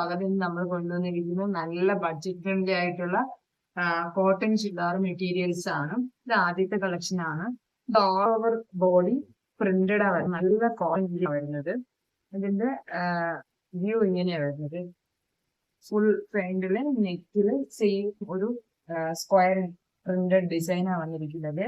പകുതി നമ്മൾ കൊണ്ടുവന്നിരിക്കുന്നത് നല്ല ബഡ്ജറ്റ് ഫ്രണ്ട്ലി ആയിട്ടുള്ള കോട്ടൺ ചുരിദാർ മെറ്റീരിയൽസ് ആണ്. ഇത് ആദ്യത്തെ കളക്ഷൻ ആണ്. ഇത് ഓൾ ഓവർ ബോഡി പ്രിന്റഡ് ആണ്, നല്ല ക്വാളിറ്റി വരുന്നത്. ഇതിന്റെ വ്യൂ ഇങ്ങനെയാണ് വരുന്നത്. ഫുൾ ഫ്രണ്ടില് നെക്കില് സെയിം ഒരു സ്ക്വയർ പ്രിന്റഡ് ഡിസൈനാണ് വന്നിരിക്കുന്നത്.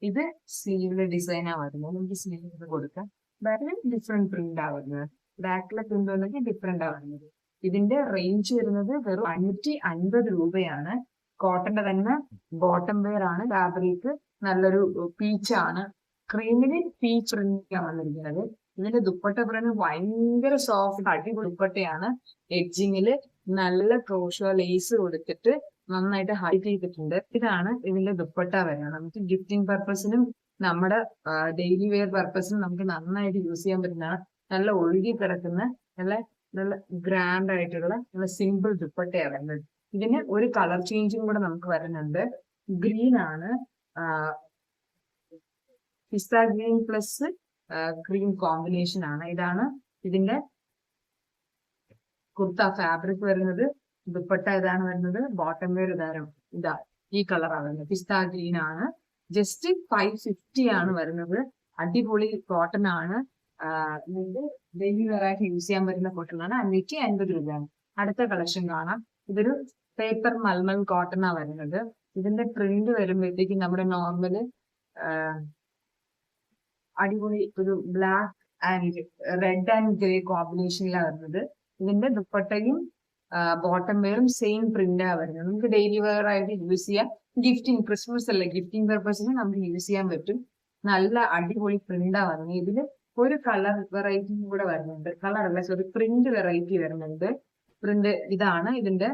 ഇത് സ്ലീവിലെ ഡിസൈനാണ് വരുന്നത്. നമുക്ക് സ്ലീവ് കൊടുക്കാം. വേറെ ഡിഫറെന്റ് പ്രിന്റ് ആണ് വരുന്നത്. ബാക്കിലെ പ്രിന്റ് വന്നെങ്കിൽ ഡിഫറെന്റ് ആണ് വരുന്നത്. ഇതിന്റെ റേഞ്ച് വരുന്നത് വെറും 550 രൂപയാണ്. കോട്ടന്റെ തന്നെ ബോട്ടം വെയർ ആണ്. ഫാബ്രിക് നല്ലൊരു പീച്ചാണ്. ക്രീമിന് പീച്ച് പ്രിന്റ് ആണ് വന്നിരിക്കുന്നത്. ഇതിന്റെ ദുപ്പട്ട പറയുന്നത് ഭയങ്കര സോഫ്റ്റ് അടിപൊളി ദുപ്പട്ടയാണ്. എഡ്ജിങ്ങില് നല്ല ക്രോഷോ ലേസ് കൊടുത്തിട്ട് നന്നായിട്ട് ഹൈറ്റ് ചെയ്തിട്ടുണ്ട്. ഇതാണ് ഇതിന്റെ ദുപ്പട്ട വരുന്നത്. നമുക്ക് ഗിഫ്റ്റിംഗ് പർപ്പസിനും നമ്മുടെ ഡെയിലി വെയർ പർപ്പസിനും നമുക്ക് നന്നായിട്ട് യൂസ് ചെയ്യാൻ പറ്റുന്നതാണ്. നല്ല ഒഴുകി കിടക്കുന്ന നല്ല നല്ല ഗ്രാൻഡ് ആയിട്ടുള്ള നല്ല സിമ്പിൾ ദുപ്പട്ടയാണ് വരുന്നത്. ഇതിന് ഒരു കളർ ചേഞ്ചും കൂടെ നമുക്ക് വരുന്നുണ്ട്. ഗ്രീൻ ആണ്, പിസ്ത ഗ്രീൻ പ്ലസ് ഗ്രീൻ കോമ്പിനേഷൻ ആണ്. ഇതാണ് ഇതിന്റെ കുർത്ത ഫാബ്രിക് വരുന്നത്. ദുപ്പട്ട ഇതാണ് വരുന്നത്. ബോട്ടം വെയർ ഇതാ ഈ കളറാണ് വരുന്നത്. പിസ്ത ഗ്രീൻ ആണ്. ജസ്റ്റ് 550 ആണ് വരുന്നത്. അടിപൊളി കോട്ടൺ ആണ്. ഇത് ഡെയിലി വെയറായിട്ട് യൂസ് ചെയ്യാൻ പറ്റുന്ന കോട്ടൺ ആണ്. 550 രൂപയാണ്. അടുത്ത കളക്ഷൻ കാണാം. ഇതൊരു പേപ്പർ മൽമൽ കോട്ടൺ ആണ് വരുന്നത്. ഇതിന്റെ പ്രിന്റ് വരുമ്പോഴത്തേക്കും നമ്മുടെ നോർമല് അടിപൊളി ഒരു black and red and grey കോമ്പിനേഷനിലാണ് വരുന്നത്. ഇതിന്റെ ദുപ്പട്ടയും ബോട്ടം വെയറും സെയിം പ്രിന്റാണ് വരുന്നത്. നമുക്ക് ഡെയിലി വെയർ ആയിട്ട് യൂസ് ചെയ്യാം. ഗിഫ്റ്റിംഗ്, ക്രിസ്മസ് അല്ല, ഗിഫ്റ്റിംഗ് പർപ്പസിന് നമുക്ക് യൂസ് ചെയ്യാൻ പറ്റും. നല്ല അടിപൊളി പ്രിന്റാണ് വരുന്നത്. ഇതില് ഒരു കളർ വെറൈറ്റി കൂടെ വരുന്നുണ്ട്. കളർ അല്ല, സോറി, പ്രിന്റ് വെറൈറ്റി വരുന്നുണ്ട്. പ്രിന്റ് ഇതാണ് ഇതിന്റെ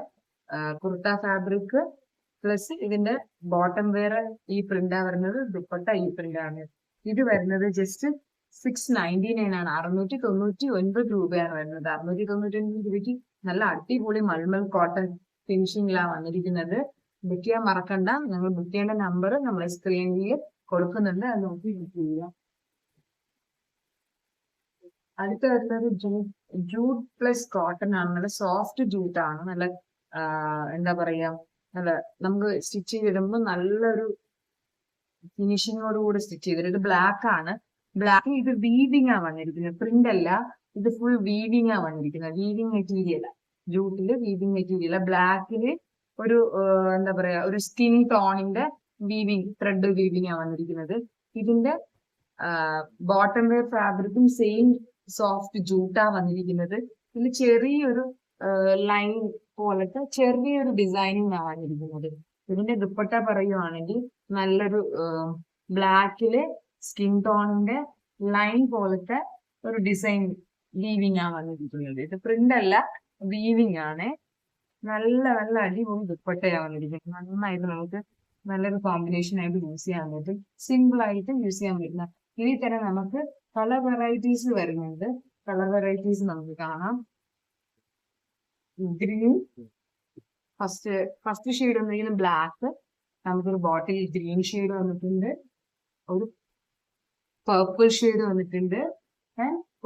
കുർത്ത ഫാബ്രിക് പ്ലസ് ഇതിന്റെ ബോട്ടം വെയർ ഈ പ്രിന്റാണ് വരുന്നത്. ദുപ്പട്ട ഈ പ്രിന്റാണ്. ഇത് വരുന്നത് ജസ്റ്റ് 699 ആണ്. 699 രൂപയാണ് വരുന്നത്. 699 രൂപയ്ക്ക് നല്ല അടിപൊളി മൽമൽ കോട്ടൺ ഫിനിഷിംഗിലാണ് വന്നിരിക്കുന്നത്. ബുക്ക് ചെയ്യാൻ മറക്കണ്ട. നിങ്ങൾ ബുക്ക് ചെയ്യേണ്ട നമ്പർ നമ്മൾ സ്ക്രീനിൽ കൊടുക്കുന്നുണ്ട്. അത് നോക്കി ബുക്ക് ചെയ്യുക. അടുത്ത വരുന്നത് ജൂട്ട് പ്ലസ് കോട്ടൺ ആണ്. നല്ല സോഫ്റ്റ് ജൂട്ട് ആണ്. നല്ല എന്താ പറയാ, നല്ല നമുക്ക് സ്റ്റിച്ച് ചെയ്തിടുമ്പോൾ നല്ലൊരു ഫിനിഷിങ്ങോട് കൂടി സ്റ്റിച്ച് ചെയ്തിട്ട്. ഇത് ബ്ലാക്ക് ആണ്. ബ്ലാക്ക് ഇത് വീവിംഗ് ആണ് വന്നിരിക്കുന്നത്. പ്രിന്റ് അല്ല, ഇത് ഫുൾ വീവിംഗ് ആണ് വന്നിരിക്കുന്നത്. വീവിംഗ് മെറ്റീരിയൽ, ജൂട്ടില് വീവിംഗ് മെറ്റീരിയൽ. ബ്ലാക്കില് ഒരു എന്താ പറയാ, ഒരു സ്കിൻ ടോണിന്റെ വീവിംഗ്, ത്രെഡ് വീവിംഗ് ആണ് വന്നിരിക്കുന്നത്. ഇതിന്റെ ബോട്ടം വെയർ ഫാബ്രിക്കും സെയിം സോഫ്റ്റ് ജൂട്ടാ വന്നിരിക്കുന്നത്. ഇതിൽ ചെറിയൊരു ലൈൻ പോലത്തെ ചെറിയൊരു ഡിസൈനിങ് ആണ് വന്നിരിക്കുന്നത്. ഇതിന്റെ ദുപ്പട്ട പറയുവാണെങ്കിൽ നല്ലൊരു ബ്ലാക്കില് സ്കിൻ ടോണിന്റെ ലൈൻ പോലത്തെ ഒരു ഡിസൈൻ വീവിംഗ് ആണ് വന്നിരിക്കുന്നത്. ഇത് പ്രിന്റ് അല്ല, വീവിംഗ് ആണ്. നല്ല നല്ല അടിപൊളി ദുപ്പട്ടയാണ് വന്നിരിക്കുന്നത്. നന്നായിട്ട് നമുക്ക് നല്ലൊരു കോമ്പിനേഷൻ ആയിട്ട് യൂസ് ചെയ്യാൻ പറ്റും. സിമ്പിൾ ആയിട്ട് യൂസ് ചെയ്യാൻ പറ്റുന്ന ഇതിൽ തന്നെ നമുക്ക് കളർ വെറൈറ്റീസ് വരുന്നുണ്ട്. കളർ വെറൈറ്റീസ് നമുക്ക് കാണാം. ഗ്രീൻ, ഫസ്റ്റ് ഷെയ്ഡ് വന്നിരിക്കുന്നത് ബ്ലാക്ക്. നമുക്കൊരു ബോട്ടിൽ ഗ്രീൻ ഷെയ്ഡ് വന്നിട്ടുണ്ട്. ഒരു പർപ്പിൾ ഷെയ്ഡ് വന്നിട്ടുണ്ട്.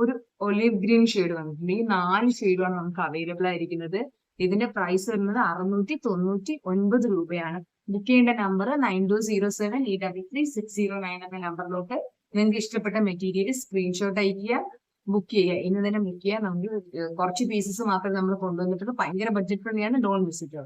ഒരു ഒലീവ് ഗ്രീൻ ഷെയ്ഡ് വന്നിട്ടുണ്ട്. ഈ 4 ഷെയ്ഡാണ് നമുക്ക് അവൈലബിൾ ആയിരിക്കുന്നത്. ഇതിന്റെ പ്രൈസ് വരുന്നത് 699 രൂപയാണ്. ബുക്ക് ചെയ്യേണ്ട നമ്പർ 9207833609 എന്ന നമ്പറിലോട്ട് നിങ്ങൾക്ക് ഇഷ്ടപ്പെട്ട മെറ്റീരിയൽ സ്ക്രീൻഷോട്ട് അയക്കുക, ബുക്ക് ചെയ്യുക. ഇന്ന് തന്നെ ബുക്ക് ചെയ്യുക. നമുക്ക് കുറച്ച് പീസസ് മാത്രമേ നമ്മൾ കൊണ്ടുവന്നിട്ടുള്ളൂ. ഭയങ്കര ബഡ്ജറ്റ് ഫ്രണ്ട്ലിയാണ്. Don't visit.